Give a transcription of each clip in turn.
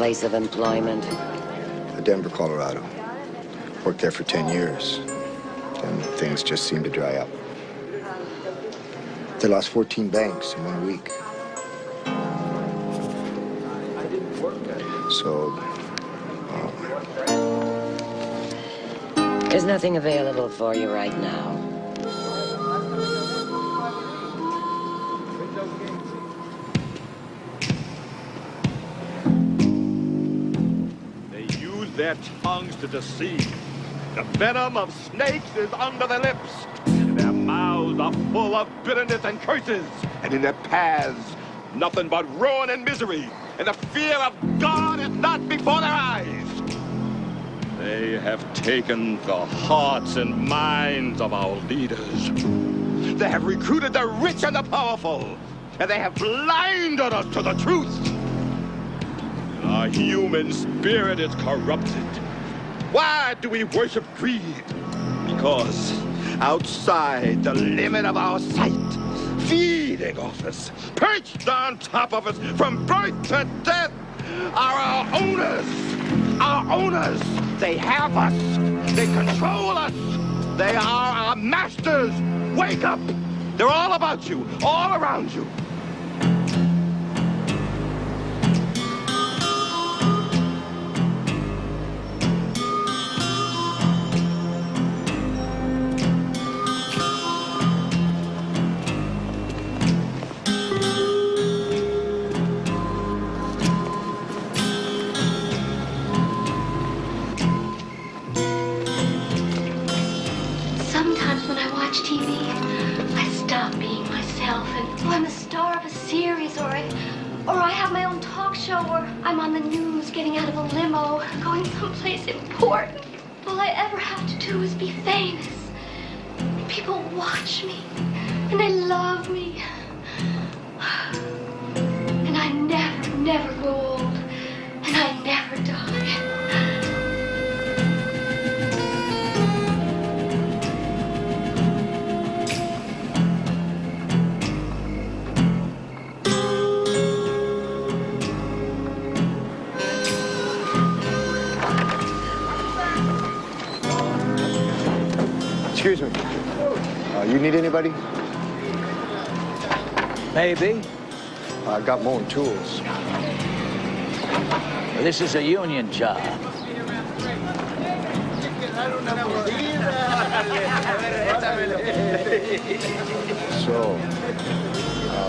place of employment? Denver, Colorado. Worked there for 10 years. Then things just seemed to dry up. They lost 14 banks in 1 week. So, There's nothing available for you right now. Their tongues to deceive. The venom of snakes is under their lips. Their mouths are full of bitterness and curses. And in their paths, nothing but ruin and misery. And the fear of God is not before their eyes. They have taken the hearts and minds of our leaders. They have recruited the rich and the powerful. And they have blinded us to the truth. Our human spirit is corrupted. Why do we worship greed? Because outside the limit of our sight, feeding off us, perched on top of us from birth to death, are our owners. Our owners. They have us. They control us. They are our masters. Wake up. They're all about you, all around you. I'm on the news, getting out of a limo, going someplace important. All I ever have to do is be famous. People watch me, and they love me. And I never grow old, and I never die. Excuse me. You need anybody? Maybe. I got mowing tools. This is a union job. So,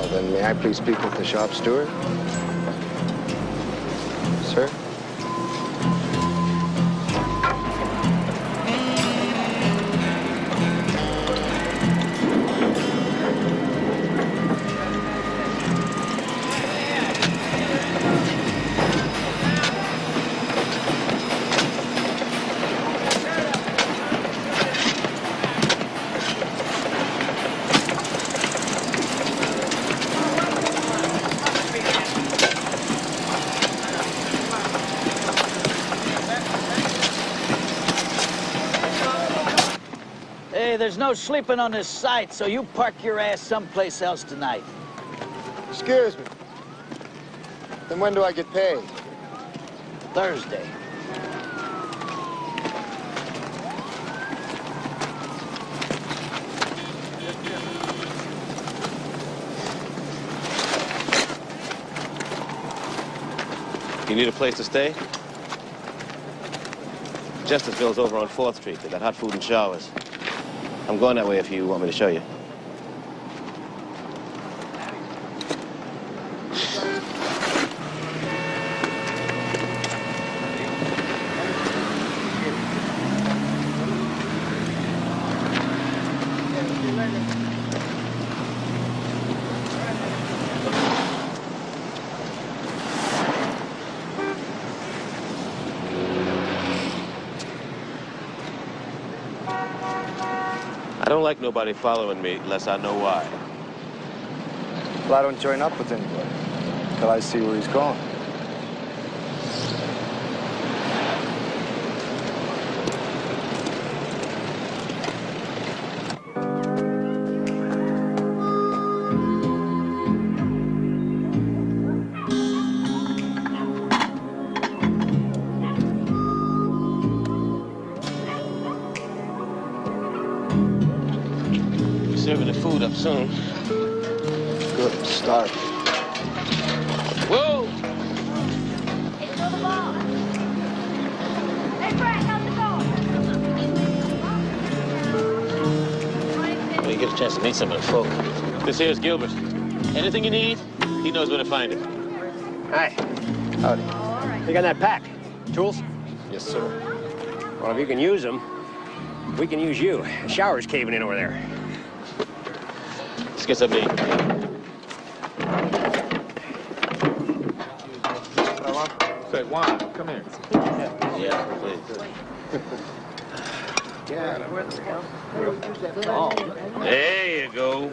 then may I please speak with the shop steward? Sir? There's no sleeping on this site, so you park your ass someplace else tonight. Excuse me. Then when do I get paid? Thursday. You need a place to stay? Chesterfield's over on 4th Street. They got hot food and showers. I'm going that way if you want me to show you. I don't like nobody following me unless I know why. Well, I don't join up with anybody till I see where he's going. serving the food up soon. Good, I'm starving. Whoa! Hey, throw the ball. Hey, Frank, how's it going? When you get a chance to meet some of the folk. This here's Gilbert. Anything you need, he knows where to find it. Hi. Howdy. You got that pack? Tools? Yes, sir. Well, if you can use them, we can use you. The shower's caving in over there. Let's get something to eat. Say, Juan, come here. Yeah, please. There you go.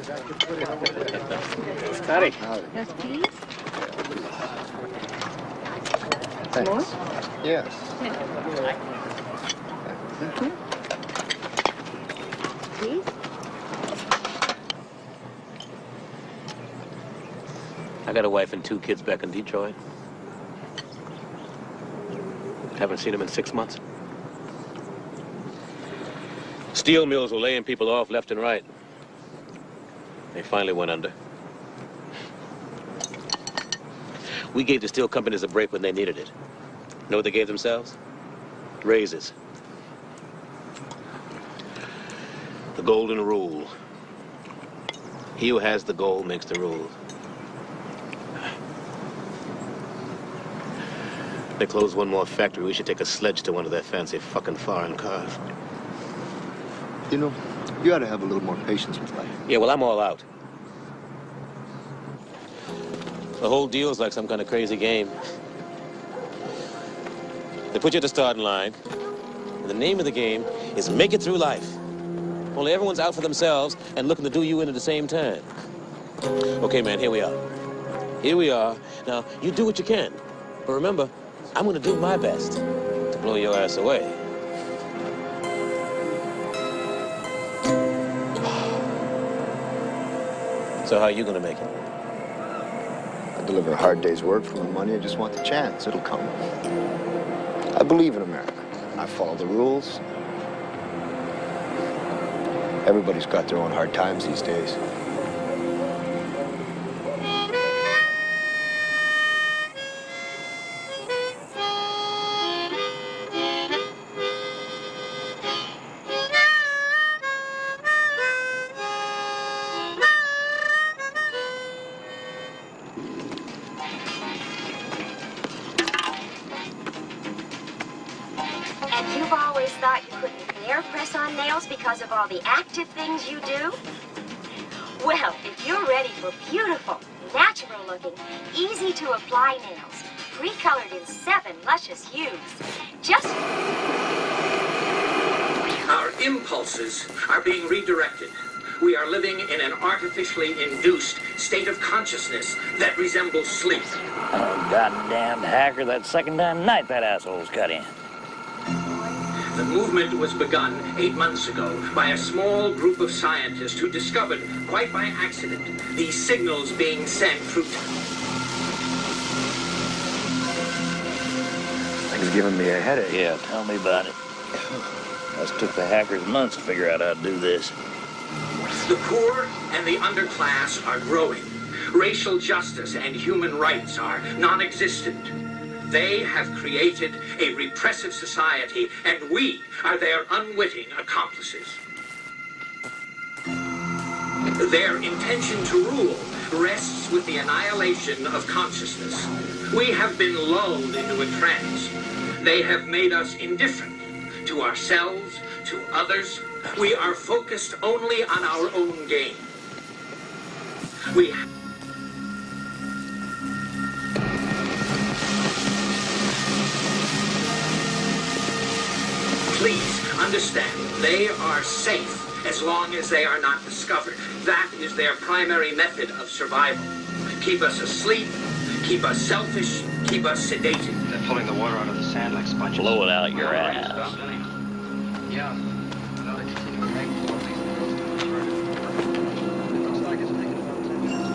Howdy. Yes, please. Thanks. Yes. Please. I got a wife and 2 kids back in Detroit. Haven't seen them in 6 months. Steel mills were laying people off left and right. They finally went under. We gave the steel companies a break when they needed it. Know what they gave themselves? Raises. The golden rule. He who has the gold makes the rules. They close one more factory, we should take a sledge to one of their fancy fucking foreign cars. You know, you ought to have a little more patience with life. Yeah, well, I'm all out. The whole deal's like some kind of crazy game. They put you at the starting line, and the name of the game is make it through life. Only everyone's out for themselves and looking to do you in at the same time. Okay, man, here we are. Here we are. Now, you do what you can. But remember, I'm gonna do my best to blow your ass away. So how are you gonna make it? I deliver a hard day's work for my money. I just want the chance. It'll come. I believe in America. I follow the rules. Everybody's got their own hard times these days. And you've always thought you couldn't dare press on nails because of all the active things you do? Well, if you're ready for beautiful, natural-looking, easy-to-apply nails, pre-colored in 7 luscious hues, just... Our impulses are being redirected. We are living in an artificially induced state of consciousness that resembles sleep. Oh, goddamn hacker, that second time tonight that asshole's cut in. The movement was begun 8 months ago by a small group of scientists who discovered, quite by accident, these signals being sent through... Thing's giving me a headache. Yeah, tell me about it. Us took the hackers months to figure out how to do this. The poor and the underclass are growing. Racial justice and human rights are non-existent. They have created a repressive society, and we are their unwitting accomplices. Their intention to rule rests with the annihilation of consciousness. We have been lulled into a trance. They have made us indifferent to ourselves, to others. We are focused only on our own gain. Please understand, they are safe as long as they are not discovered. That is their primary method of survival. Keep us asleep, keep us selfish, keep us sedated. They're pulling the water out of the sand like sponges. Blow it out your ass. Yeah. No, they continue to make more of these. It looks like it's making about 10 minutes.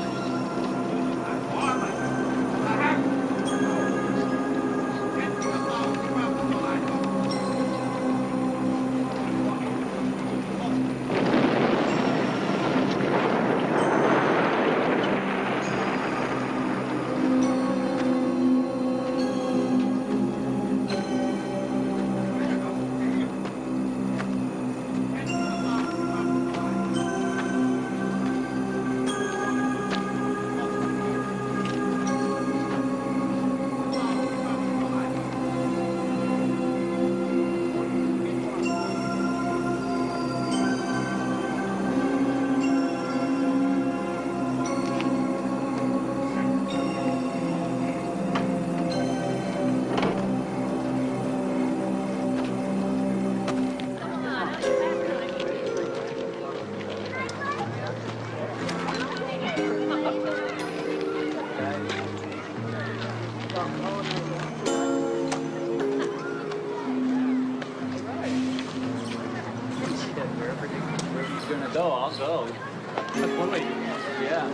Wherever he's gonna go, I'll go. Yeah.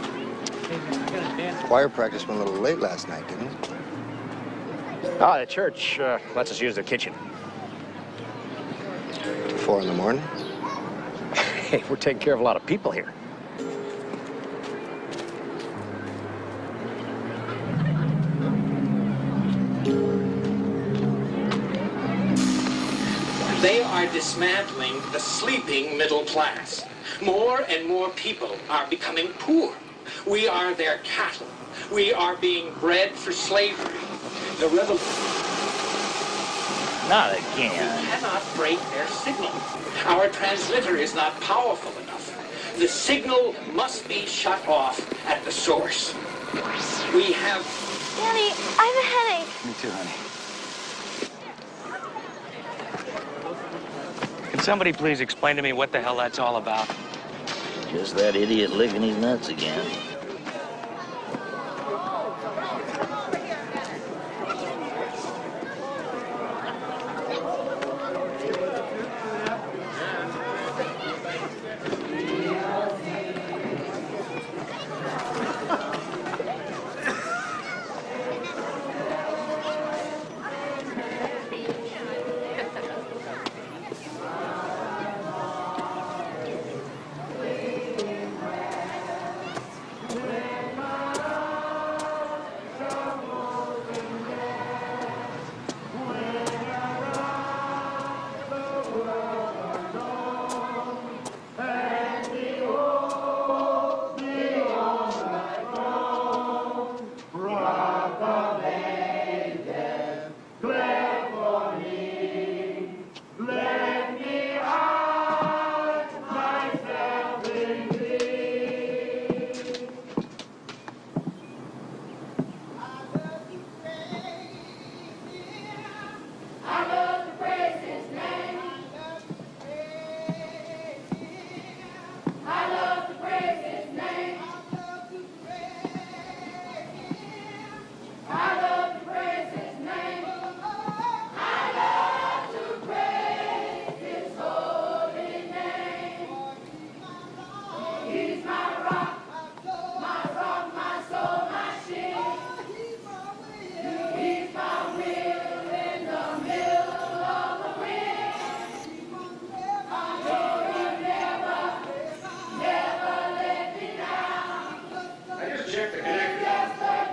I gotta dance. Choir practice went a little late last night, didn't it? Oh, the church lets us use their kitchen. 4 in the morning? Hey, we're taking care of a lot of people here. They are dismantling the sleeping middle class. More and more people are becoming poor. We are their cattle. We are being bred for slavery. The revolution. Not again. We cannot break their signal. Our transmitter is not powerful enough. The signal must be shut off at the source. We have... Daddy, I have a headache. Me too, honey. Can somebody please explain to me what the hell that's all about? Just that idiot licking his nuts again.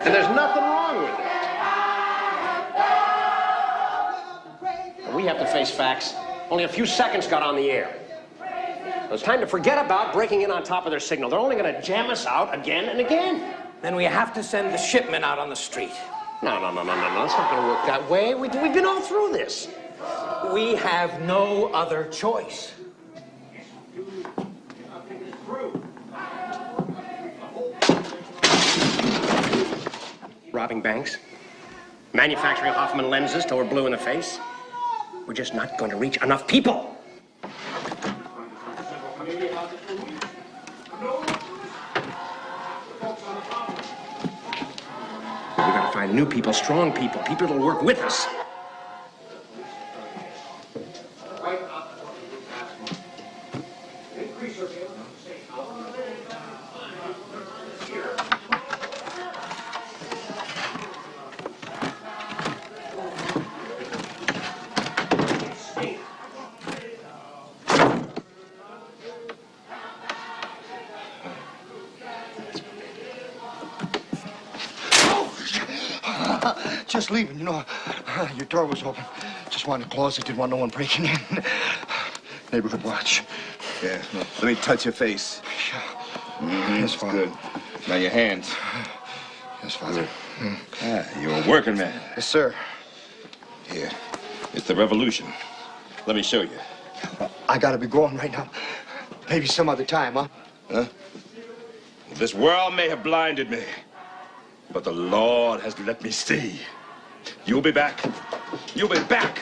And there's nothing wrong with it. We have to face facts. Only a few seconds got on the air. It's time to forget about breaking in on top of their signal. They're only going to jam us out again and again. Then we have to send the shipment out on the street. No. It's not going to work that way. We've been all through this. We have no other choice. Robbing banks, manufacturing Hoffman lenses till we're blue in the face. We're just not going to reach enough people. We got to find new people, strong people, people that'll work with us. Just leaving, you know. Your door was open. Just wanted to close it. Didn't want no one breaking in. Neighborhood watch. Yeah, well, let me touch your face. Yes, Father. Good. Now your hands. Yes, Father. You're a working man. Yes, sir. Here, it's the revolution. Let me show you. I gotta be going right now. Maybe some other time, huh? Huh? This world may have blinded me, but the Lord has let me see. You'll be back. You'll be back.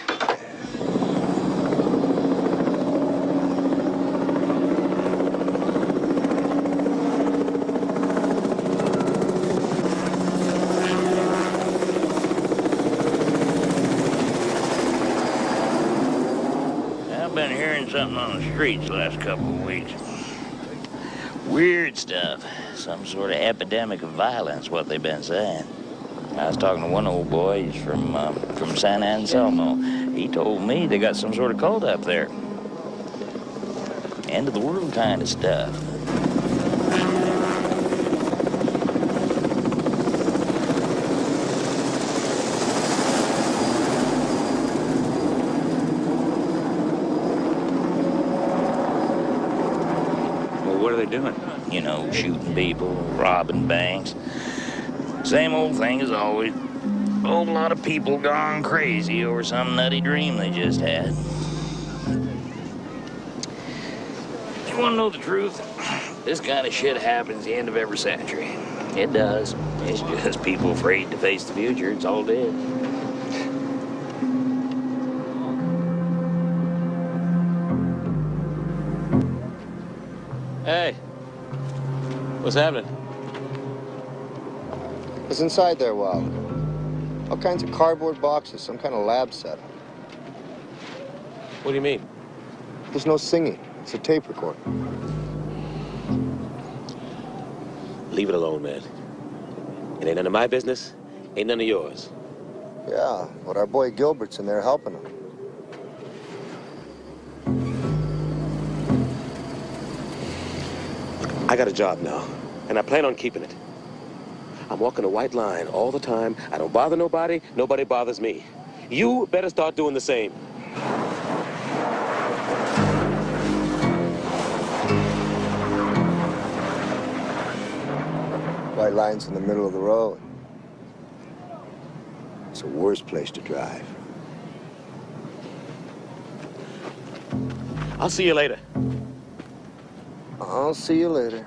I've been hearing something on the streets the last couple of weeks. Weird stuff. Some sort of epidemic of violence, what they've been saying. I was talking to one old boy, he's from San Anselmo. He told me they got some sort of cult up there. End of the world kind of stuff. Well, what are they doing? You know, shooting people, robbing banks. Same old thing as always. A whole lot of people gone crazy over some nutty dream they just had. You want to know the truth? This kind of shit happens the end of every century. It does. It's just people afraid to face the future. It's all dead. Hey. What's happening? What's inside there, Wilder? All kinds of cardboard boxes, some kind of lab setup. What do you mean? There's no singing. It's a tape recorder. Leave it alone, man. It ain't none of my business, ain't none of yours. Yeah, but our boy Gilbert's in there helping him. I got a job now, and I plan on keeping it. I'm walking a white line all the time. I don't bother nobody. Nobody bothers me. You better start doing the same. White line's in the middle of the road. It's the worst place to drive. I'll see you later. I'll see you later.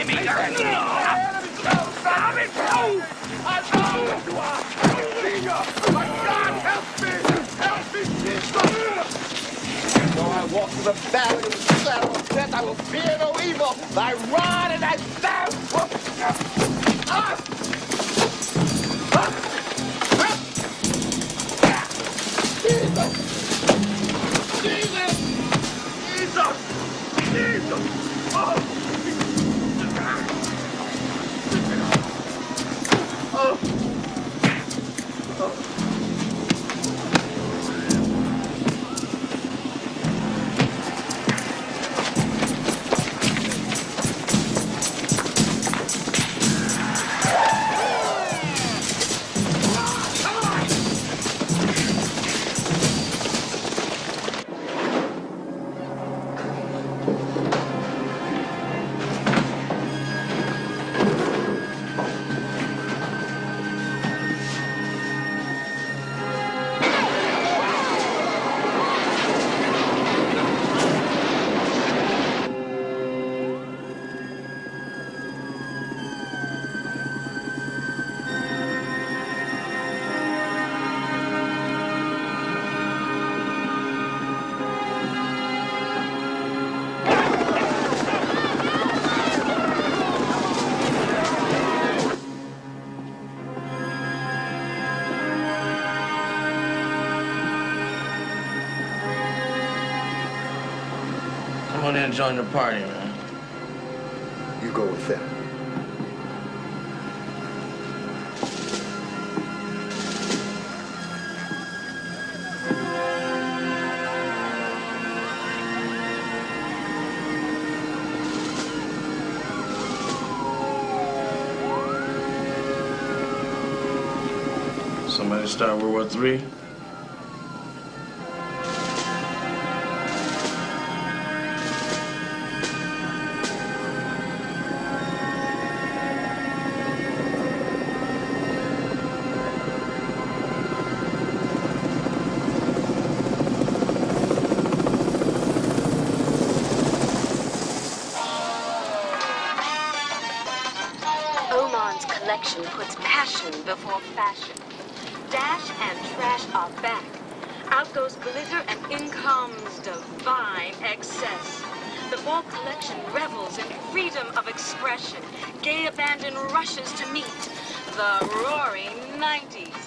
Give me your hand! Stop it! No! I know what you are! But God, help me! Help me, Jesus! Though I walk through the valley of the shadow of death, I will fear no evil. Thy rod and thy staff will... Jesus! Jesus! Jesus! Jesus! Oh! Oh! Oh! Come on in and join the party, man. You go with them. Somebody start World War III? Puts passion before fashion. Dash and trash are back. Out goes glitter and in comes divine excess. The fall collection revels in freedom of expression. Gay abandon rushes to meet the roaring 90s.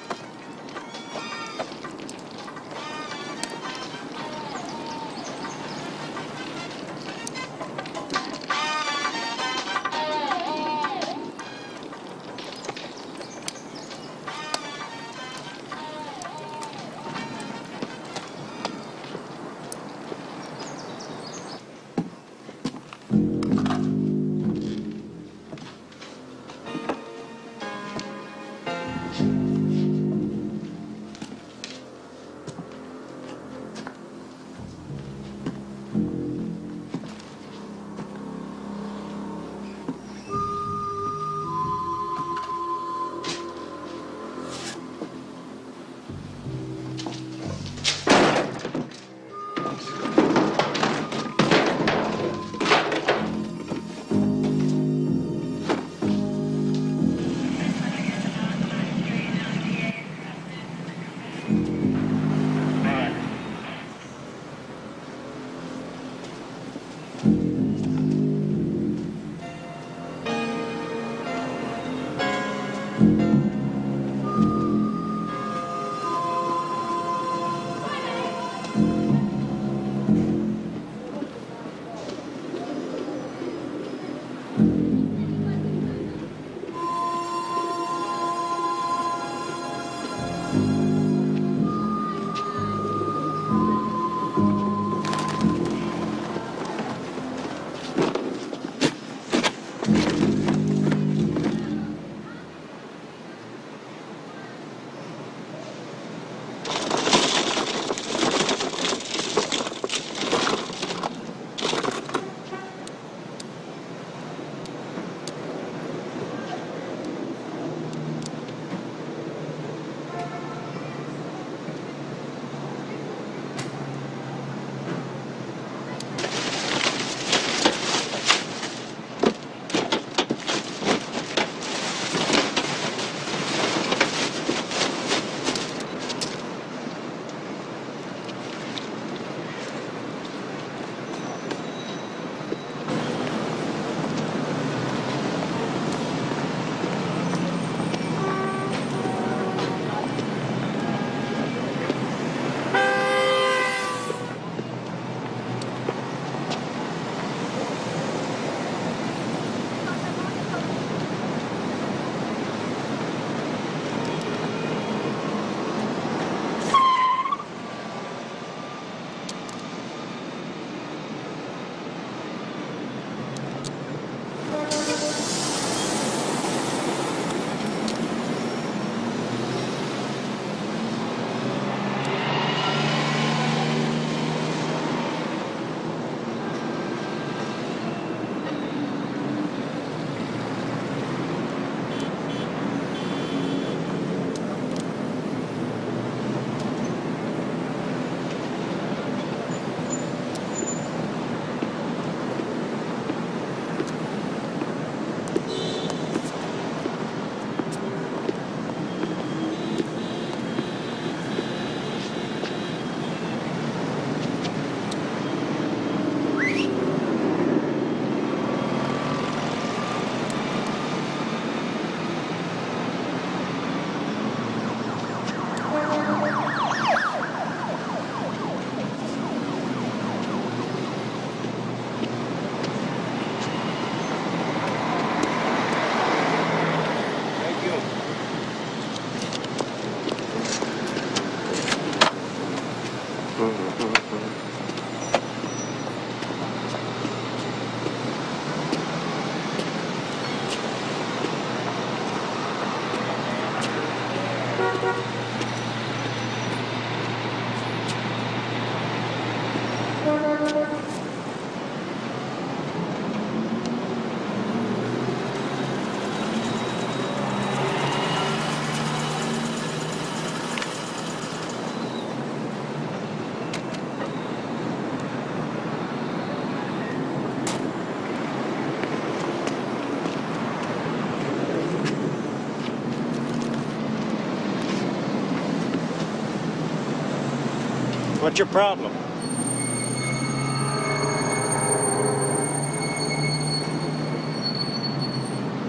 What's your problem?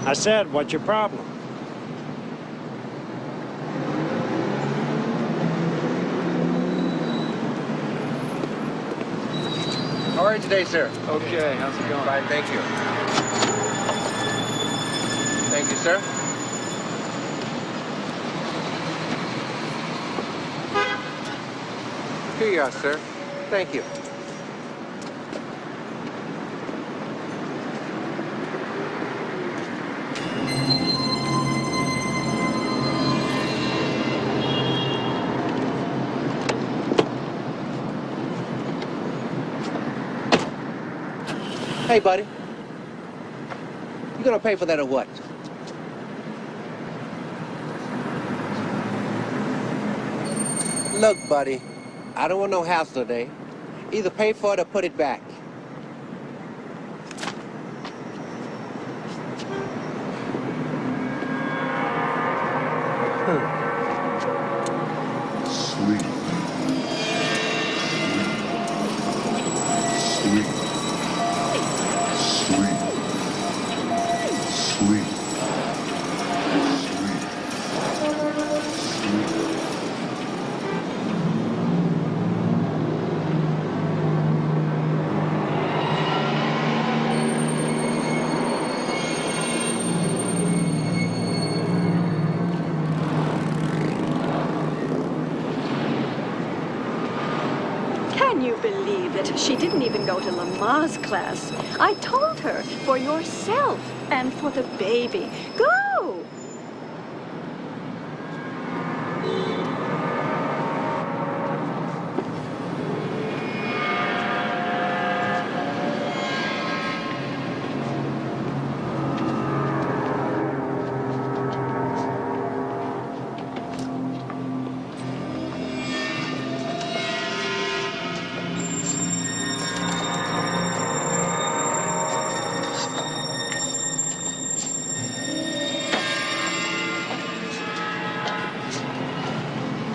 I said, what's your problem? How are you today, sir? Okay, how's it going? Fine, thank you. Thank you, sir. Here you are, sir. Thank you. Hey, buddy. You gonna pay for that or what? Look, buddy. I don't want no hassle today. Either pay for it or put it back. Sweet. Sweet. Sweet. Sweet. Can you believe it? She didn't even go to Lama's class. I told her, for yourself and for the baby. Go!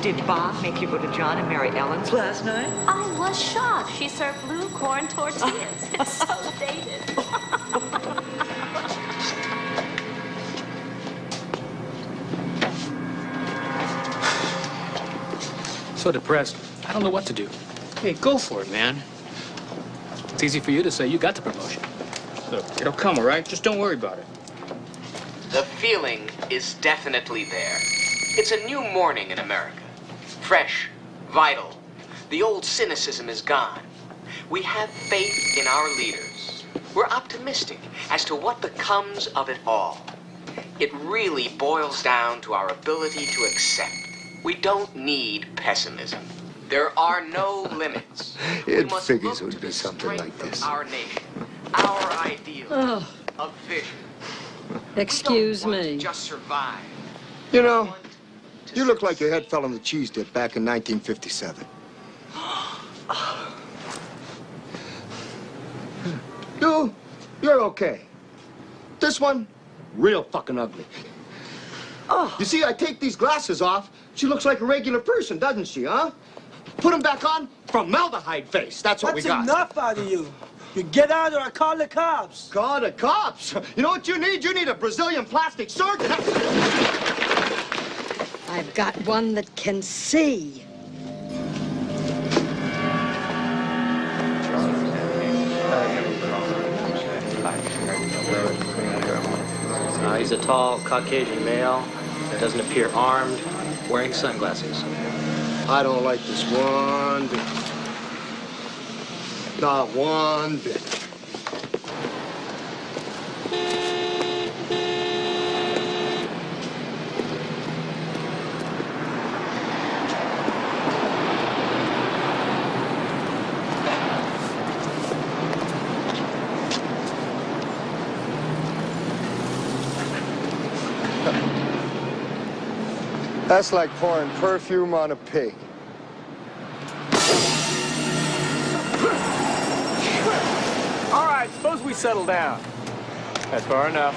Did Bob make you go to John and Mary Ellen's last night? I was shocked. She served blue corn tortillas. It's so dated. So depressed. I don't know what to do. Hey, go for it, man. It's easy for you to say you got the promotion. Look, it'll come, all right? Just don't worry about it. The feeling is definitely there. It's a new morning in America. Fresh, vital. The old cynicism is gone. We have faith in our leaders. We're optimistic as to what becomes of it all. It really boils down to our ability to accept. We don't need pessimism. There are no limits. It figures it would be something like this. Our nation, our ideals of vision. Excuse We don't want me. to just survive. You know, you look like your head fell on the cheese dip back in 1957. You're okay. This one, real fucking ugly. You see, I take these glasses off, she looks like a regular person, doesn't she, huh? Put them back on, formaldehyde face. That's what we got. That's enough out of you. You get out or I call the cops. Call the cops? You know what you need? You need a Brazilian plastic surgeon. I've got one that can see. He's a tall Caucasian male, doesn't appear armed, wearing sunglasses. I don't like this one bit. Not one bit. That's like pouring perfume on a pig. All right, suppose we settle down. That's far enough.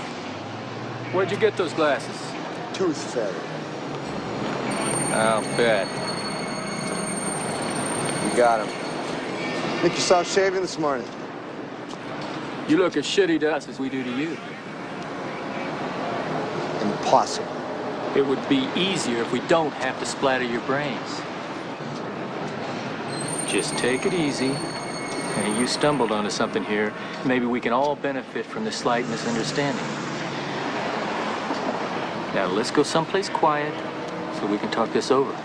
Where'd you get those glasses? Tooth fairy. I'll bet. You got him. Think you saw shaving this morning? You look as shitty to us as we do to you. Impossible. It would be easier if we don't have to splatter your brains. Just take it easy. Hey, you stumbled onto something here. Maybe we can all benefit from this slight misunderstanding. Now let's go someplace quiet so we can talk this over.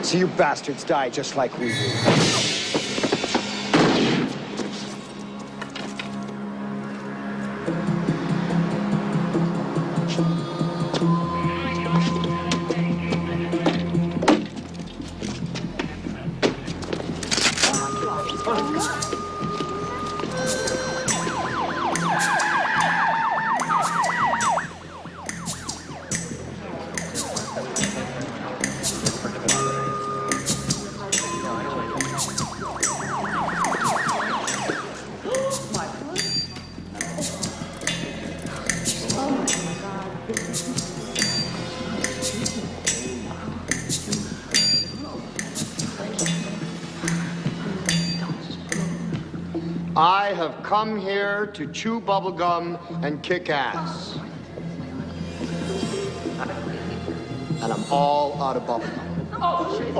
So you bastards die just like we do. I have come here to chew bubblegum and kick ass. And I'm all out of bubblegum. Oh, shit.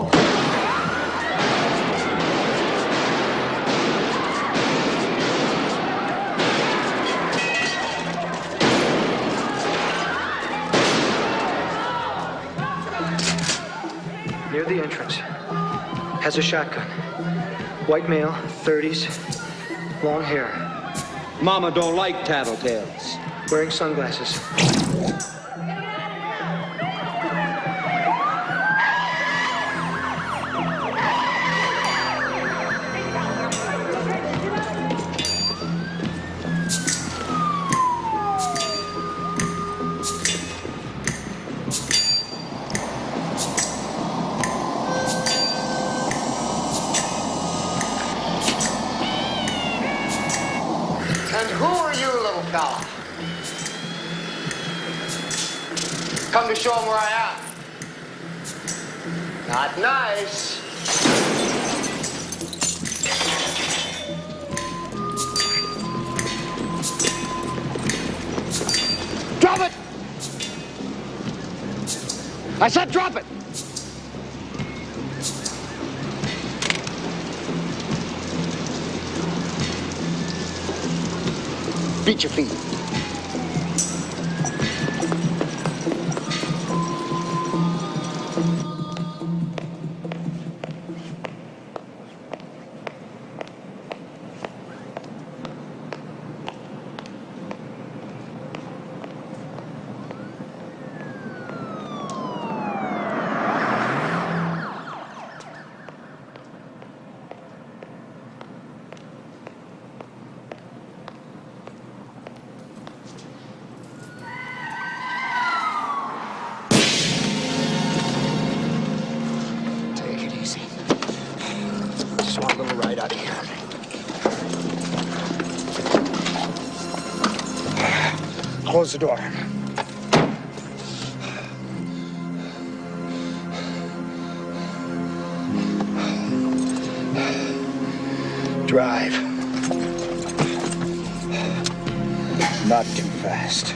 Near the entrance. Has a shotgun. White male, 30s. Long hair. Mama don't like tattletales. Wearing sunglasses. Come to show them where I am. Not nice. Drop it! I said drop it! Beat your feet. Close the door. Drive. Not too fast.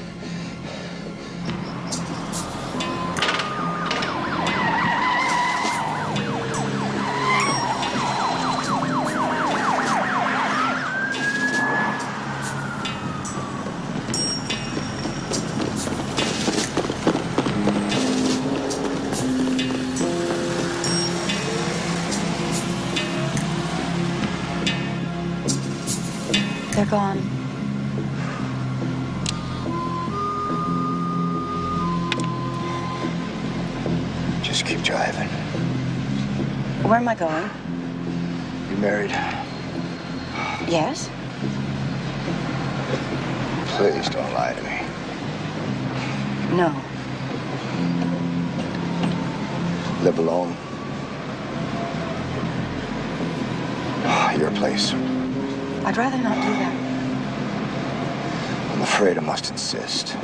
They're gone. Just keep driving. Where am I going? You married? Yes? Please don't lie to me. No. live alone. Your place. I'd rather not do that. I'm afraid I must insist.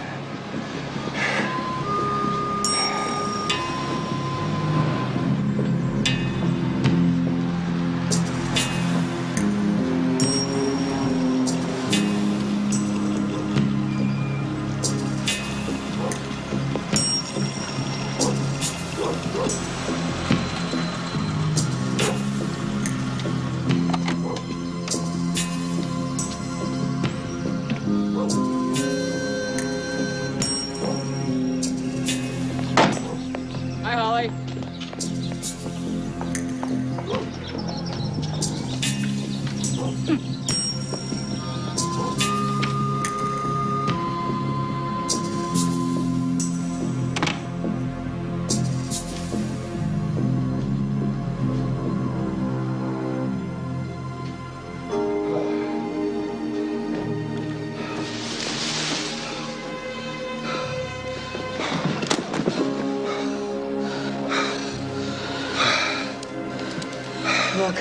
Look,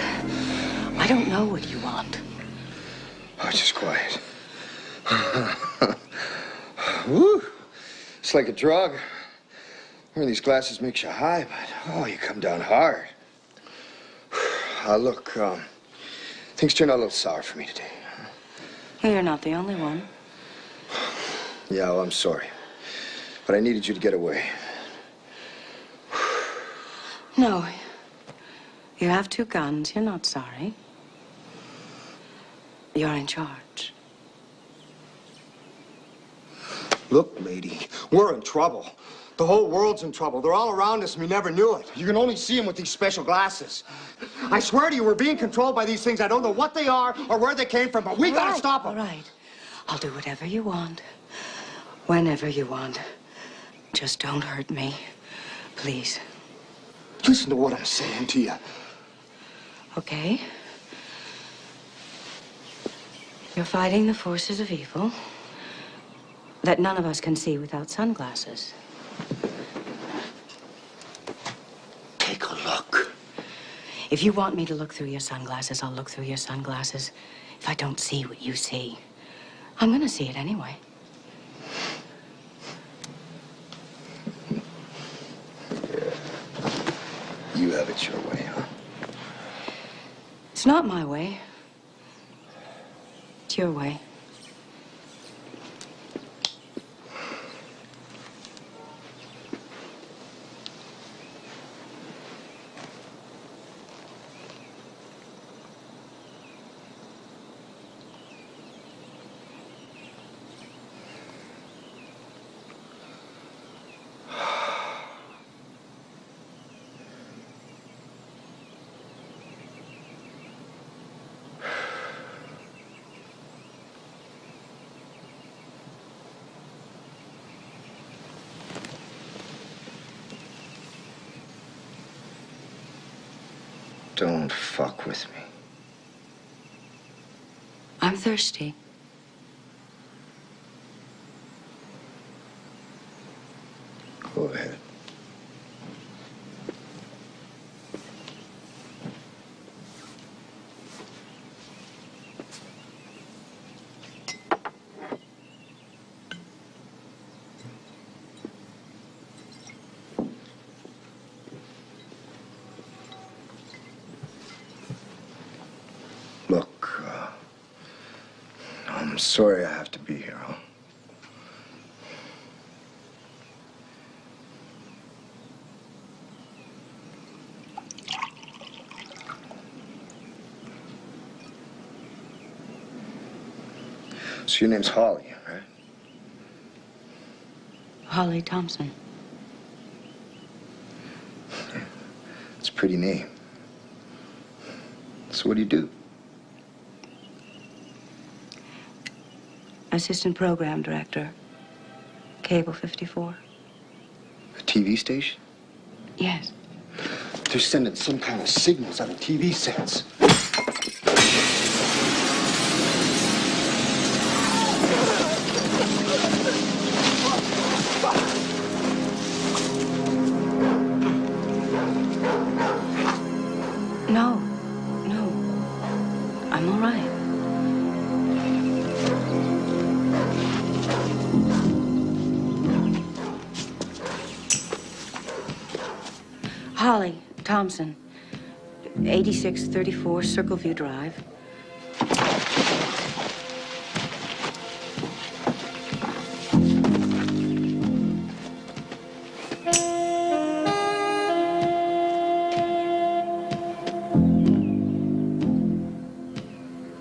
I don't know what you want. Oh, just quiet. Woo! It's like a drug. Wearing these glasses makes you high, but, oh, you come down hard. Look, things turned out a little sour for me today. Well, you're not the only one. Yeah, well, I'm sorry. But I needed you to get away. No. You have 2 guns. You're not sorry. You're in charge. Look, lady, we're in trouble. The whole world's in trouble. They're all around us and we never knew it. You can only see them with these special glasses. I swear to you, we're being controlled by these things. I don't know what they are or where they came from, but we gotta stop them. All right. I'll do whatever you want. Whenever you want. Just don't hurt me. Please. Listen to what I'm saying to you. Okay. You're fighting the forces of evil that none of us can see without sunglasses. Take a look. If you want me to look through your sunglasses, I'll look through your sunglasses. If I don't see what you see, I'm gonna see it anyway. You have it your way, huh? It's not my way. It's your way. Don't fuck with me. I'm thirsty. Go ahead. Look, I'm sorry I have to be here, huh? So your name's Holly, right? Holly Thompson. It's a pretty name. So what do you do? Assistant program director. Cable 54. A TV station? Yes. They're sending some kind of signals out of TV sets. I'm all right. Holly Thompson, 8634 Circleview Drive.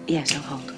Yes, I'll hold.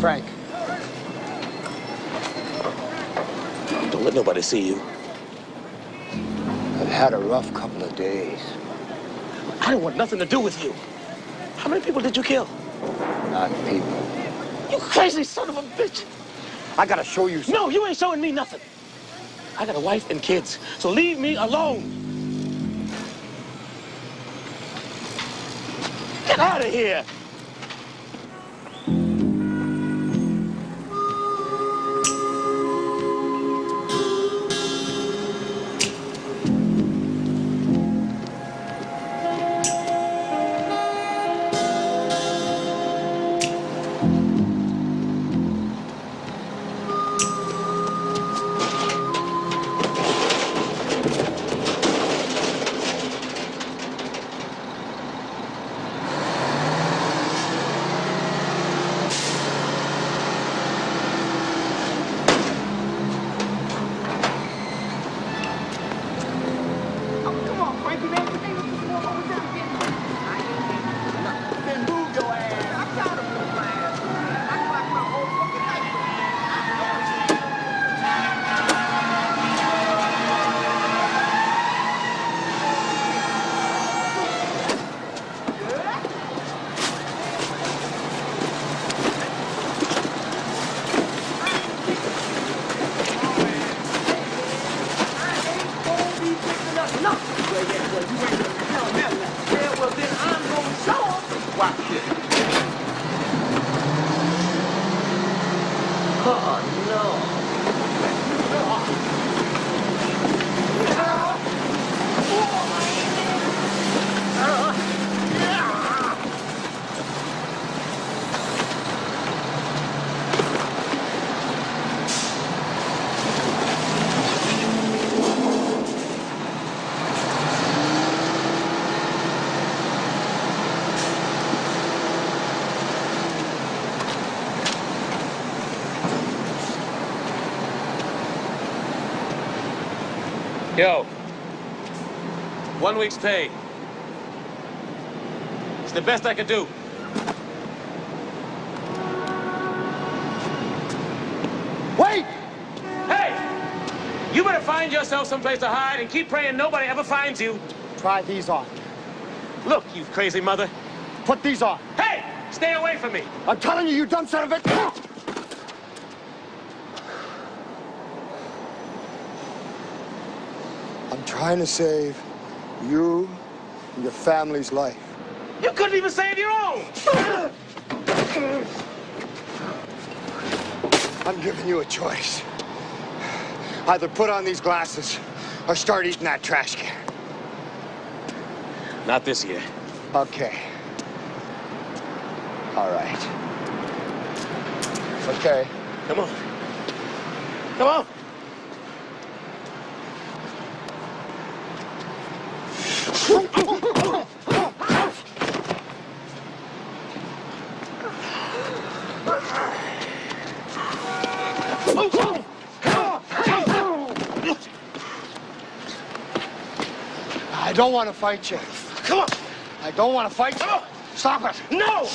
Frank. Don't let nobody see you. I've had a rough couple of days. I didn't want nothing to do with you. How many people did you kill? Not people. You crazy son of a bitch. I gotta show you something. No, you ain't showing me nothing. I got a wife and kids, so leave me alone. Get out of here. Yo, 1 week's pay. It's the best I could do. Wait! Hey! You better find yourself someplace to hide and keep praying nobody ever finds you. Try these on. Look, you crazy mother. Put these on. Hey! Stay away from me. I'm telling you, you dumb son of a... I'm trying to save you and your family's life. You couldn't even save your own. I'm giving you a choice. Either put on these glasses or start eating that trash can. Not this year. Okay. All right. Okay. Come on. Come on. I don't want to fight you. Come on. I don't want to fight you. Stop it. No!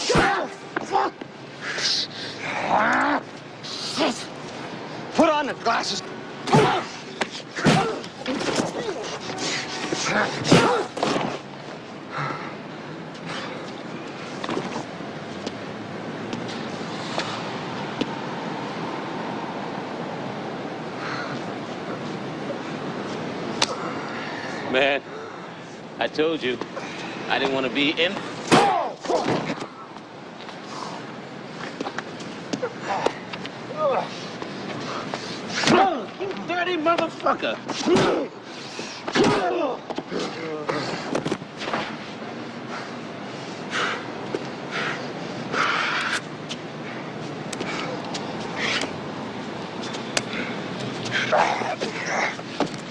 Put on the glasses. Man, I told you, I didn't want to be in. You dirty motherfucker.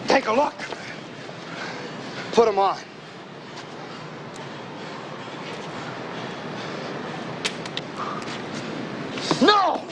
Take a look. Put them on. No!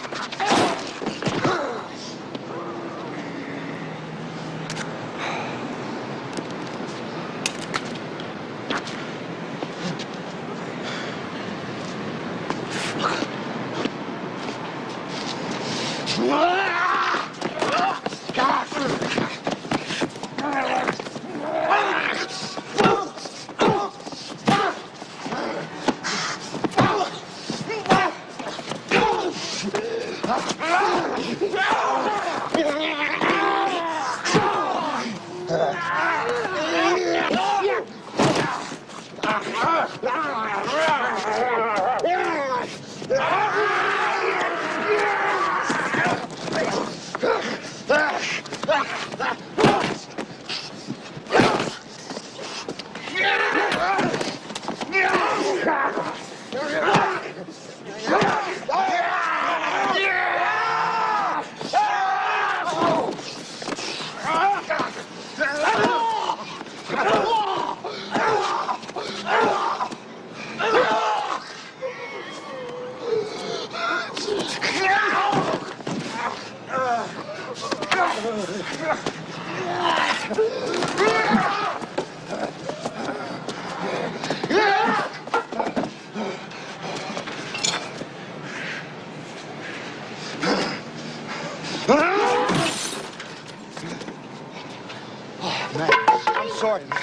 Sorry, man.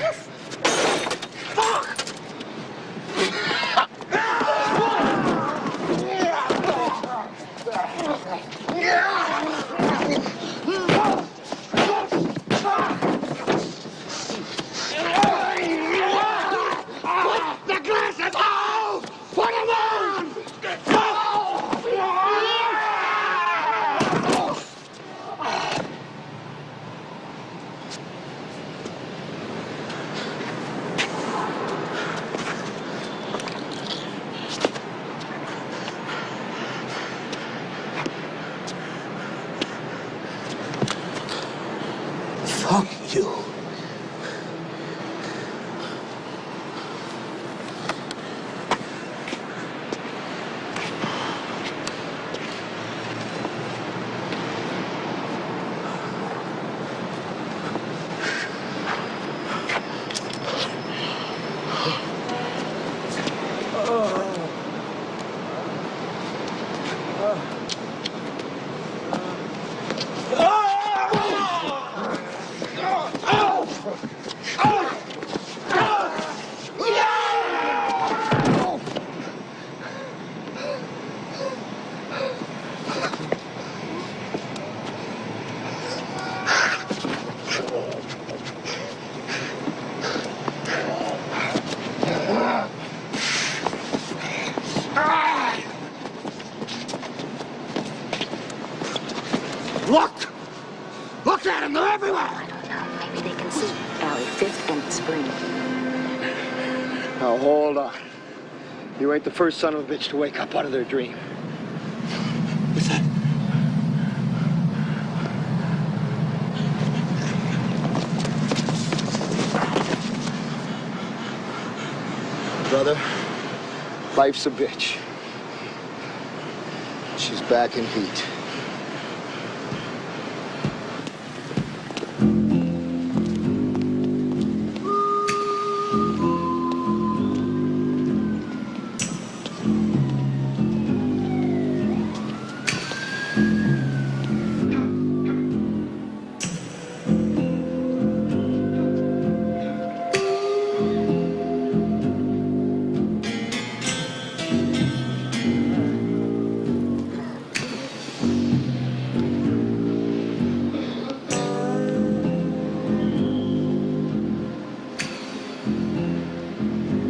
Look! Look at them, they're everywhere! Maybe they can see. Allie, 5th and Spring. Now, hold on. You ain't the first son of a bitch to wake up out of their dream. What's that? Brother, life's a bitch. She's back in heat.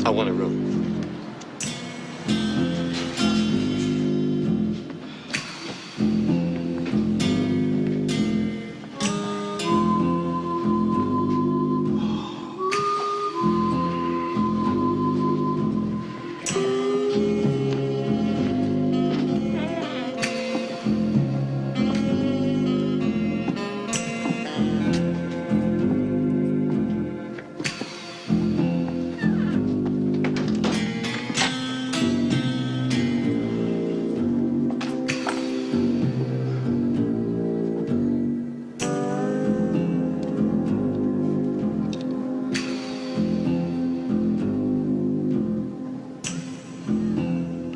I want a room.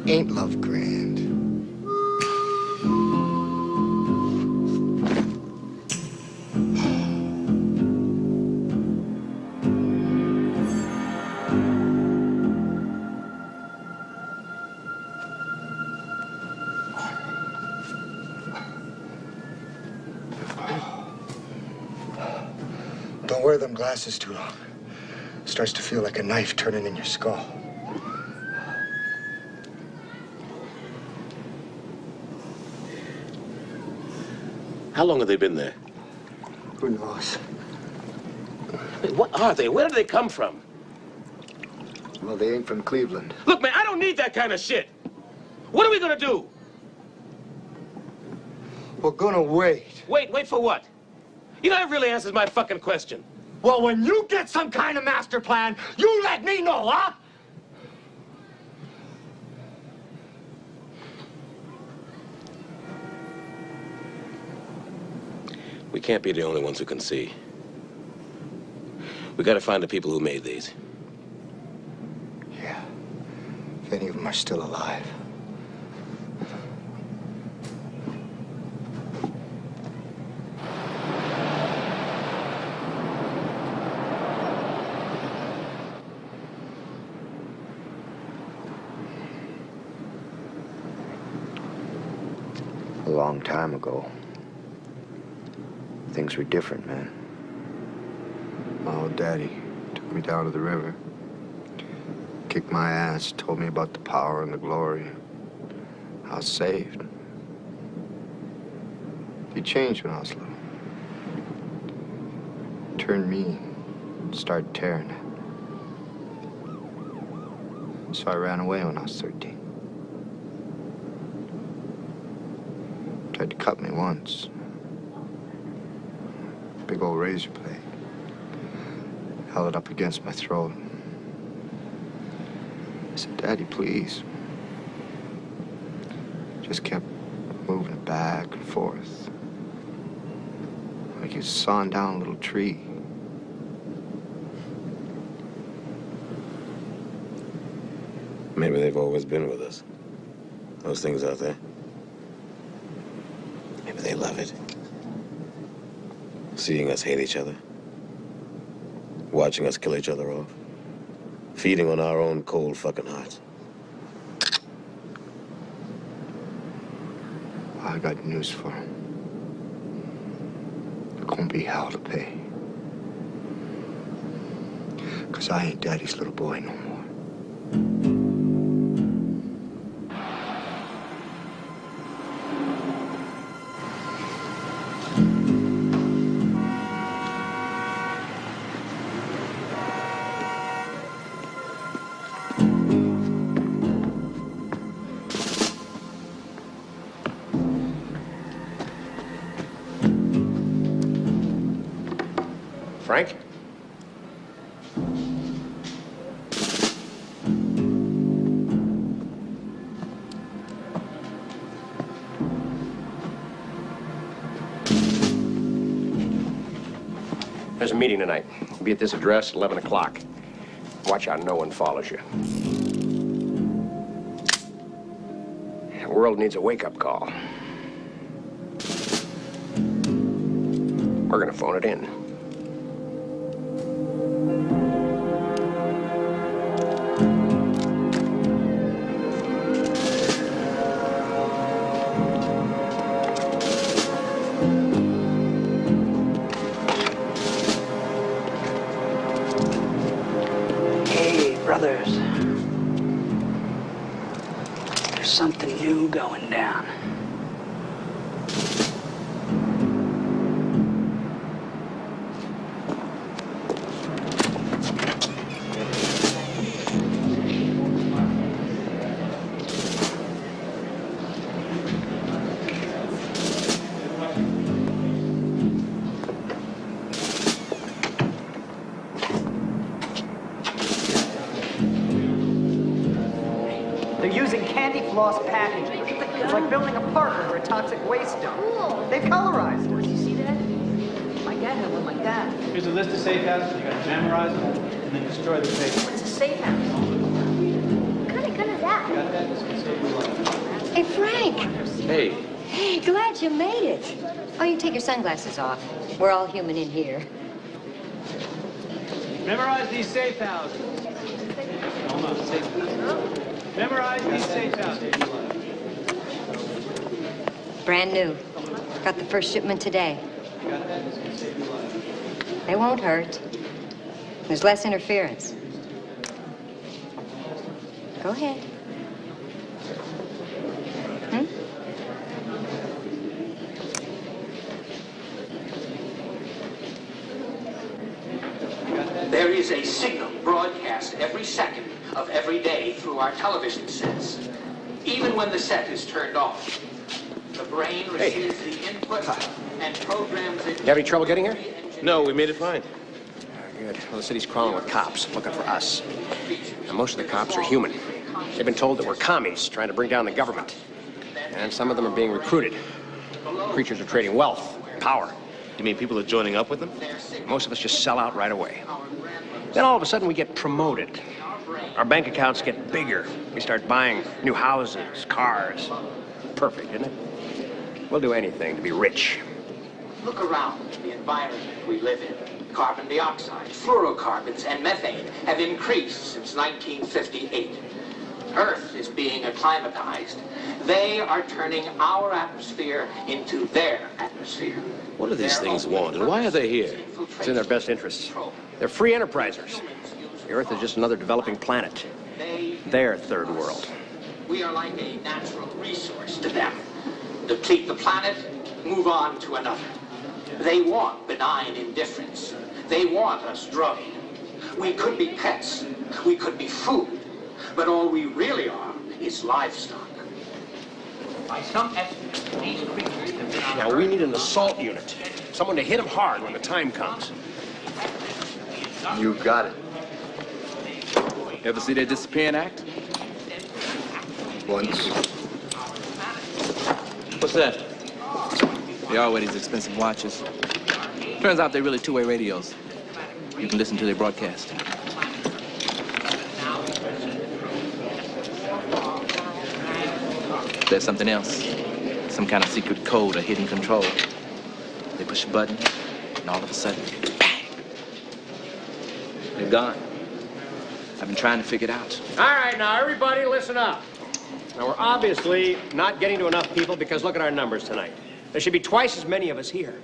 Ain't love grand? Don't wear them glasses too long. Starts to feel like a knife turning in your skull. How long have they been there? Who knows? Hey, what are they? Where do they come from? Well, they ain't from Cleveland. Look, man, I don't need that kind of shit. What are we gonna do? We're gonna wait. Wait for what? You know, that really answers my fucking question. Well, when you get some kind of master plan, you let me know, huh? We can't be the only ones who can see. We gotta find the people who made these. Yeah. If any of them are still alive. A long time ago. Things were different, man. My old daddy took me down to the river, kicked my ass, told me about the power and the glory. I was saved. He changed when I was little. Turned mean, started tearing at. So I ran away when I was 13. Tried to cut me once. Big old razor blade. Held it up against my throat. I said, Daddy, please. Just kept moving it back and forth. Like he was sawing down a little tree. Maybe they've always been with us. Those things out there. Maybe they love it. Seeing us hate each other. Watching us kill each other off. Feeding on our own cold fucking hearts. I got news for him. There's gonna be hell to pay. 'Cause I ain't Daddy's little boy no more. Frank? There's a meeting tonight. Be at this address at 11 o'clock. Watch out no one follows you. The world needs a wake-up call. We're gonna phone it in. Brothers, there's something new going down. Floss packaging. It's like building a park over a toxic waste dump. Cool. They've colorized it. Did you see that? My dad had one like that. Here's a list of safe houses. You gotta memorize them and then destroy the paper. What's a safe house? What kind of gun is that? Got that? This can save your life. Hey, Frank. Hey. Hey, glad you made it. Oh, you take your sunglasses off. We're all human in here. Memorize these safe houses. Hold on, safe houses. Memorize these safe houses. Brand new. Got the first shipment today. Got that? This can save your life. They won't hurt. There's less interference. Go ahead. There is a signal broadcast every second of every day through our television sets. Even when the set is turned off, the brain receives the input and programs it. You have any trouble getting here? No, we made it fine. Good. Well, the city's crawling with cops looking for us. And most of the cops are human. They've been told that we're commies trying to bring down the government. And some of them are being recruited. Creatures are trading wealth, power. You mean people are joining up with them? Most of us just sell out right away. Then all of a sudden we get promoted. Our bank accounts get bigger. We start buying new houses, cars. Perfect, isn't it? We'll do anything to be rich. Look around the environment we live in. Carbon dioxide, fluorocarbons, and methane have increased since 1958. Earth is being acclimatized. They are turning our atmosphere into their atmosphere. What do these things want, and why are they here? It's in their best interests. They're free enterprisers. The Earth is just another developing planet. Their third world. We are like a natural resource to them. Deplete the planet, move on to another. They want benign indifference. They want us drugged. We could be pets. We could be food. But all we really are is livestock. By some estimates, these creatures have been on Now, we need an assault unit. Someone to hit them hard when the time comes. You got it. Ever see that disappearing act? Once. What's that? They all wear these expensive watches. Turns out they're really two-way radios. You can listen to their broadcast. There's something else. Some kind of secret code or hidden control. They push a button, and all of a sudden, bang! They're gone. I've been trying to figure it out. All right, now, everybody listen up. Now, we're obviously not getting to enough people because look at our numbers tonight. There should be twice as many of us here.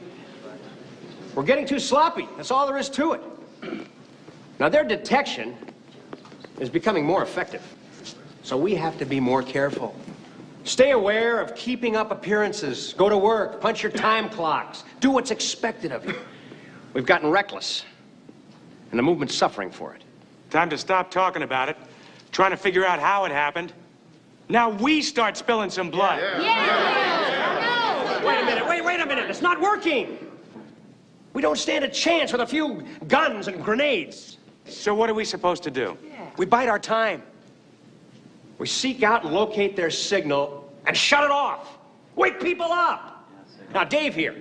We're getting too sloppy. That's all there is to it. Now, their detection is becoming more effective. So we have to be more careful. Stay aware of keeping up appearances. Go to work. Punch your time clocks. Do what's expected of you. We've gotten reckless. And the movement's suffering for it. Time to stop talking about it, trying to figure out how it happened. Now we start spilling some blood. Wait a minute, wait a minute. It's not working. We don't stand a chance with a few guns and grenades. So what are we supposed to do? We bide our time. We seek out and locate their signal and shut it off. Wake people up. Now, Dave here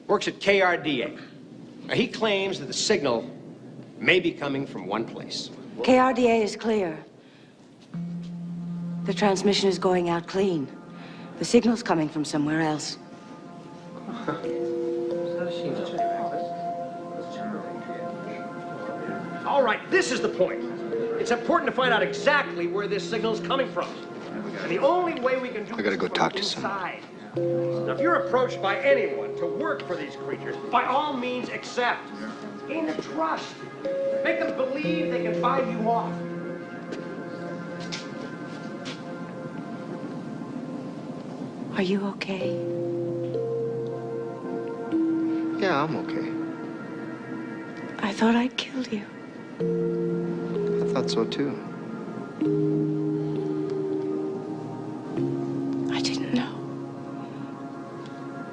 works at KRDA. Now, he claims that the signal may be coming from one place. KRDA is clear. The transmission is going out clean. The signal's coming from somewhere else. All right, this is the point. It's important to find out exactly where this signal is coming from. And the only way we can do I gotta go is talk from to someone. inside. Now, if you're approached by anyone to work for these creatures, by all means accept. Gain their trust. Make them believe they can buy you off. Are you okay? Yeah, I'm okay. I thought I'd killed you. I thought so too. I didn't know.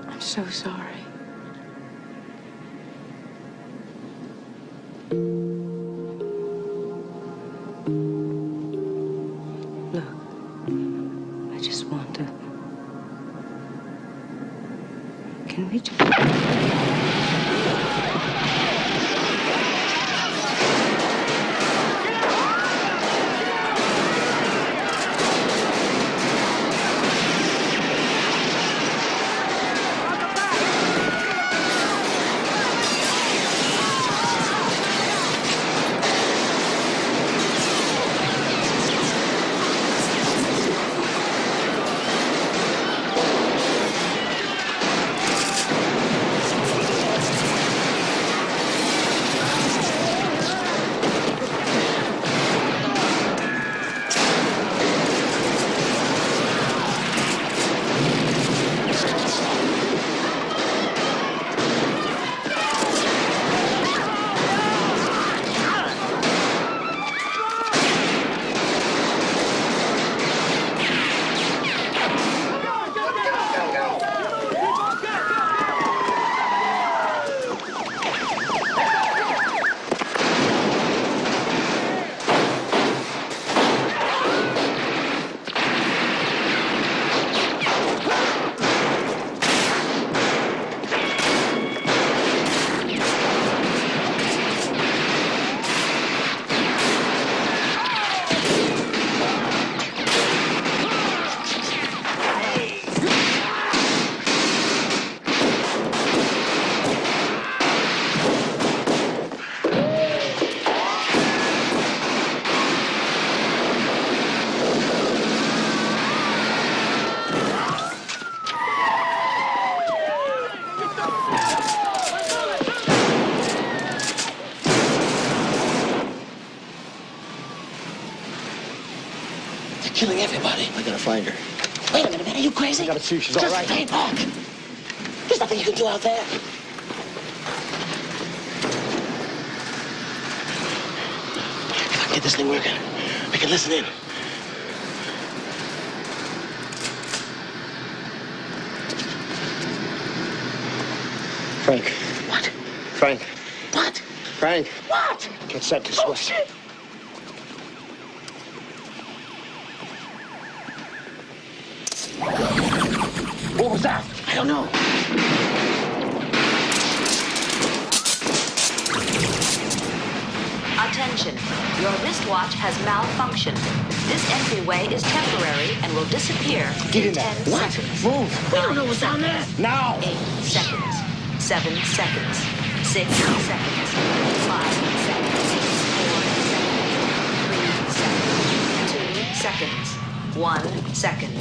I'm so sorry. Look, I just want to... Can we just... Killing everybody. I gotta find her. Wait a minute, man. Are you crazy? I gotta see if she's all right. Stay back. There's nothing you can do out there. If I can get this thing working, we can listen in. Frank. What? Frank. What? Frank. What? Get set this way. Shit. What was that? I don't know. Attention. Your wristwatch has malfunctioned. This entryway is temporary and will disappear Get in in there. 10 What? seconds. Move. We don't know what's down there. Now. 8 seconds. 7 seconds. 6 seconds. 5 seconds. 4 seconds. 3 seconds. 2 seconds. 1 second.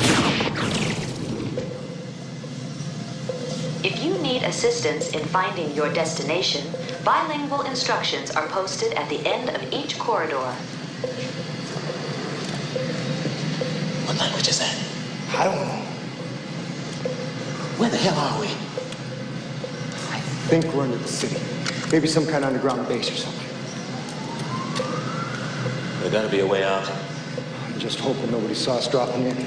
If you need assistance in finding your destination, bilingual instructions are posted at the end of each corridor. What language is that? I don't know. Where the hell are we? I think we're into the city. Maybe some kind of underground base or something. There gotta be a way out. I'm just hoping nobody saw us dropping in.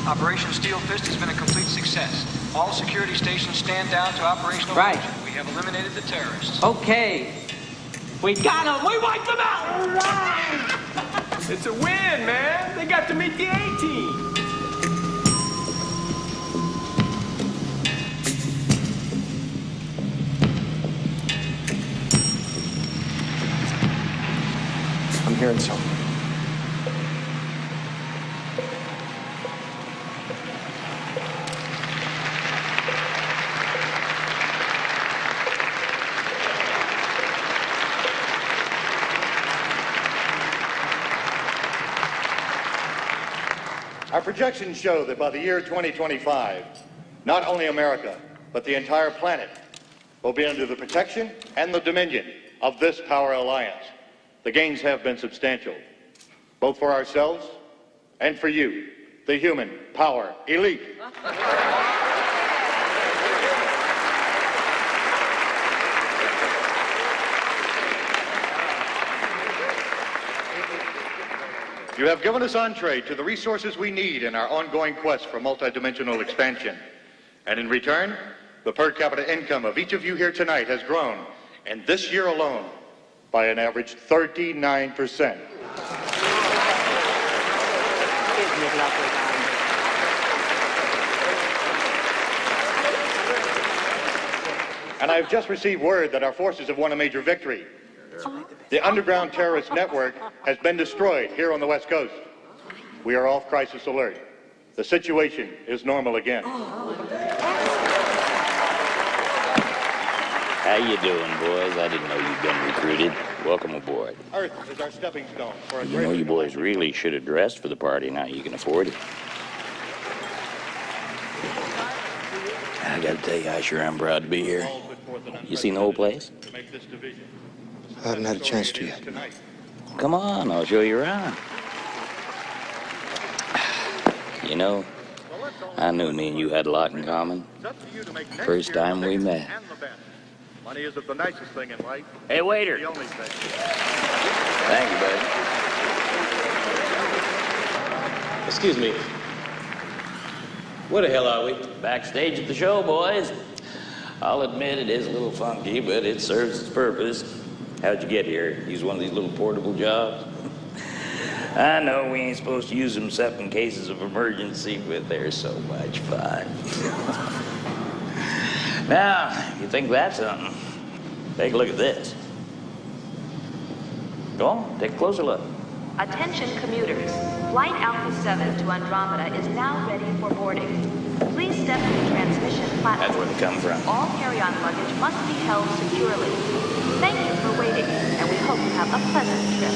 Operation Steel Fist has been a complete success. All security stations stand down to operational Right. function. We have eliminated the terrorists. Okay. We got them. We wiped them out. All right. It's a win, man. They got to meet the A-team. I'm hearing something. Our projections show that by the year 2025, not only America, but the entire planet will be under the protection and the dominion of this power alliance. The gains have been substantial, both for ourselves and for you, the human power elite. You have given us entree to the resources we need in our ongoing quest for multidimensional expansion. And in return, the per capita income of each of you here tonight has grown, and this year alone, by an average 39%. And I've just received word that our forces have won a major victory. The underground terrorist network has been destroyed here on the West Coast. We are off crisis alert. The situation is normal again. How you doing, boys? I didn't know you'd been recruited. Welcome aboard. Earth is our stepping stone for a You know you boys really should have dressed for the party. Now you can afford it. I gotta tell you, I sure am proud to be here. You seen the whole place? I haven't had a chance to yet. Come on, I'll show you around. You know, I knew me and you had a lot in common. First time we met. Money isn't the nicest thing in life. Hey, waiter. The only thing. Thank you, buddy. Excuse me. Where the hell are we? Backstage at the show, boys. I'll admit it is a little funky, but it serves its purpose. How'd you get here? Use one of these little portable jobs? I know we ain't supposed to use them except in cases of emergency, but they're so much fun. Now, if you think that's something, take a look at this. Go on, take a closer look. Attention commuters. Flight Alpha 7 to Andromeda is now ready for boarding. Please step to the transmission platform. That's where they come from. All carry-on luggage must be held securely. Thank you for waiting, and we hope you have a pleasant trip.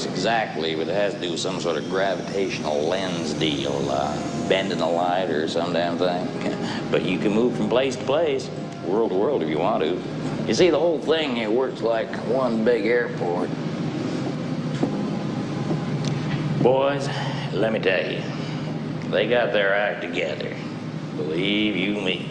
Exactly, but it has to do with some sort of gravitational lens deal, bending a light or some damn thing. But you can move from place to place, world to world if you want to. You see, the whole thing here works like one big airport. Boys, let me tell you, they got their act together. Believe you me.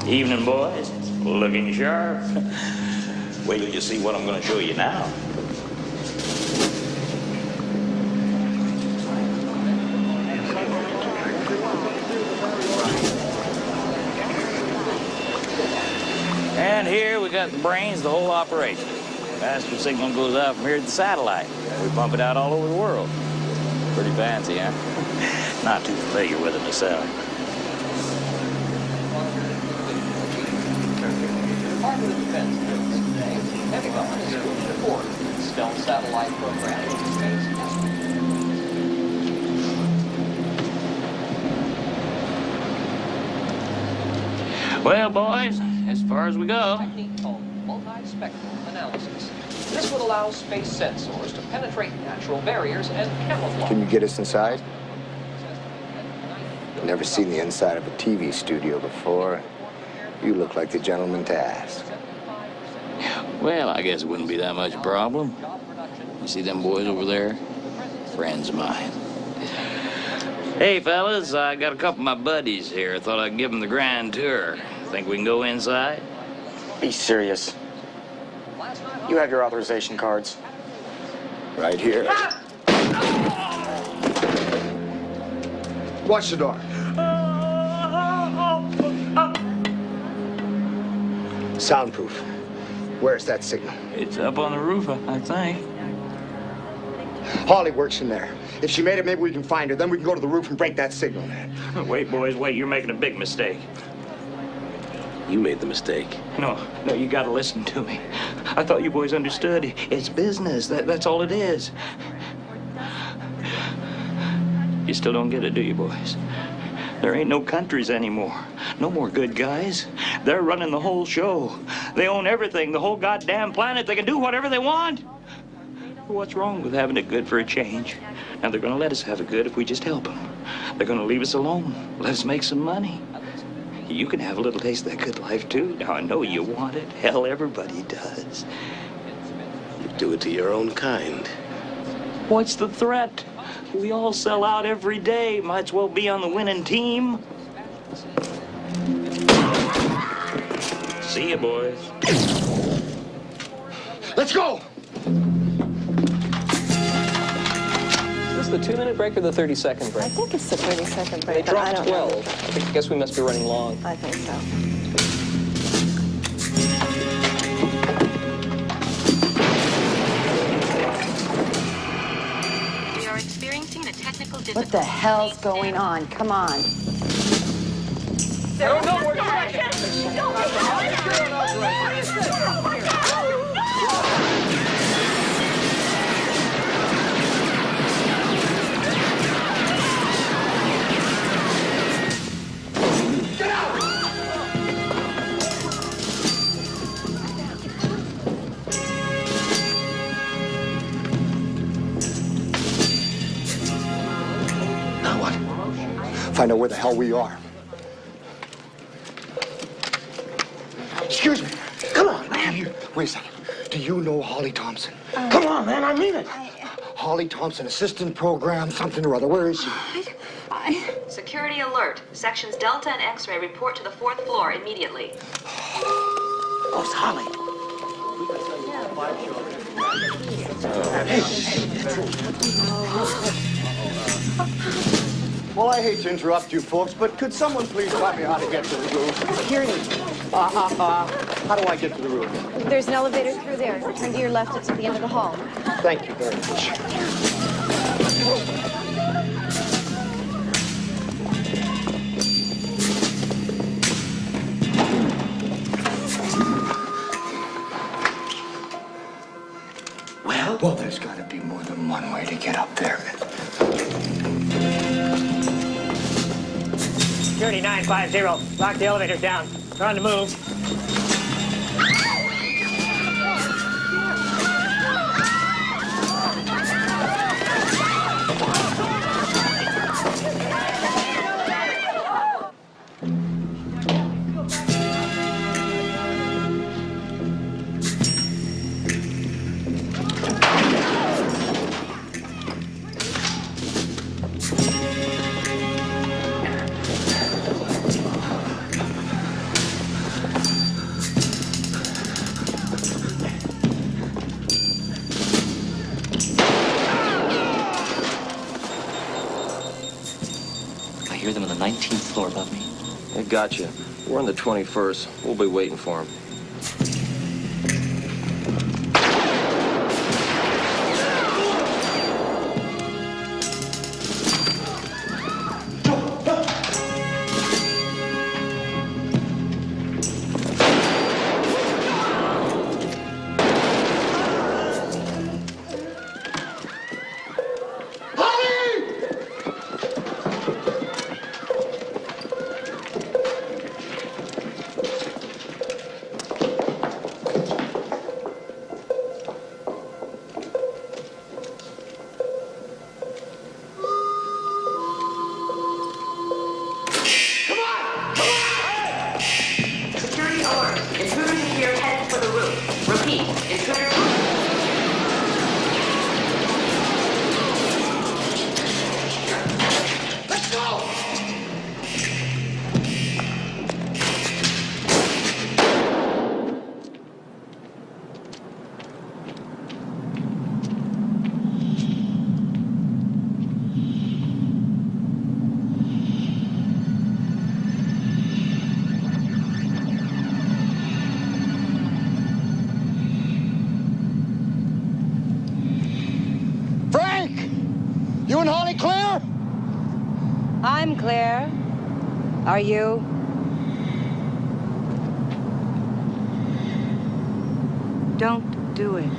Evening, boys. Looking sharp. Wait till you see what I'm going to show you now. And here we got the brains of the whole operation. Master signal goes out from here to the satellite. We pump it out all over the world. Pretty fancy, huh? Not too familiar with it myself. Department of Defense builds today. Pentagon is moving forward with the stealth satellite program in space. Well, boys, as far as we go. Technique called multispectral analysis. This would allow space sensors to penetrate natural barriers and camouflage. Can you get us inside? Never seen the inside of a TV studio before. You look like the gentleman to ask. Well, I guess it wouldn't be that much problem. You see them boys over there? Friends of mine. Hey, fellas, I got a couple of my buddies here. Thought I'd give them the grand tour. Think we can go inside? Be serious. You have your authorization cards. Right here. Watch the door. Soundproof. Where's that signal? It's up on the roof, I think. Holly works in there. If she made it, maybe we can find her. Then we can go to the roof and break that signal. Wait, boys, wait. You're making a big mistake. You made the mistake. No, you gotta listen to me. I thought you boys understood. It's business. That's all it is. You still don't get it, do you, boys? There ain't no countries anymore. No more good guys. They're running the whole show. They own everything, the whole goddamn planet. They can do whatever they want. What's wrong with having it good for a change? Now, they're gonna let us have it good if we just help them. They're gonna leave us alone. Let us make some money. You can have a little taste of that good life, too. Now, I know you want it. Hell, everybody does. You do it to your own kind. What's the threat? We all sell out every day. Might as well be on the winning team. See ya, boys. Let's go! Is this the 2-minute break or the 30-second break? I think it's the 30-second break. They but I dropped don't 12. I guess we must be running long. know. I think so. We are experiencing the technical difficulties. What the hell's going on? Come on. No, we're Now what? Find out where the hell we are. Excuse me. Come on, man. Wait a second. Do you know Holly Thompson? Come on, man. I mean it. Holly Thompson, assistant program, something or other. Where is she? Security alert. Sections Delta and X-ray report to the 4th floor immediately. Oh, it's Holly. Well, I hate to interrupt you folks, but could someone please tell me how to get to the roof? Security. How do I get to the roof? There's an elevator through there. Turn to your left. It's at the end of the hall. Thank you very much. Well, there's got to be more than one way to get up there. Security 950. Lock the elevators down. They're on the move. I hear them on the 19th floor above me. They got you. We're on the 21st. We'll be waiting for them. You and Holly clear? I'm clear. Are you? Don't do it.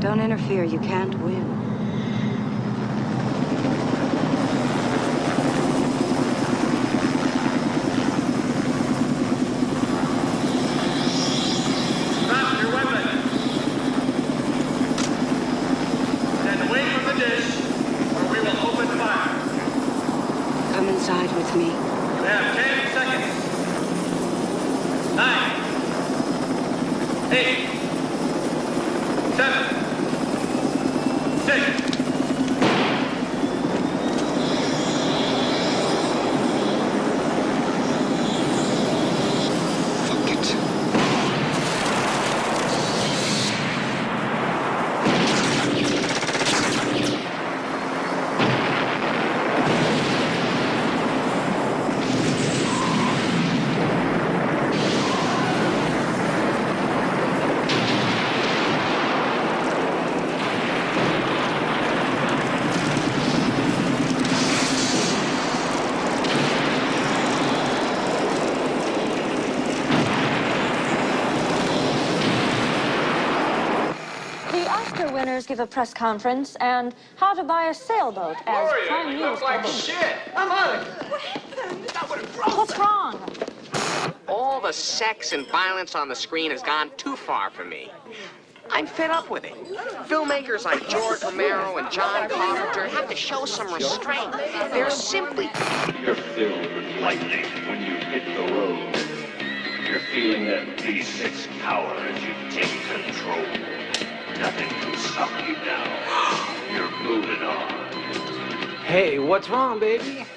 Don't interfere. You can't win. Drop your weapon. Then away from the dish, or we will open fire. Come inside with me. You have 10 seconds. 9, 8, 7, 6. Give a press conference and how to buy a sailboat as prime news. Like shit. I'm out of here. What's wrong? All the sex and violence on the screen has gone too far for me. I'm fed up with it. Filmmakers like George Romero and John Carpenter have to show some restraint. They're simply... You're filled with lightning when you hit the road. You're feeling that V6 power as you take control. Nothing can stop you now. You're moving on. Hey, what's wrong, baby?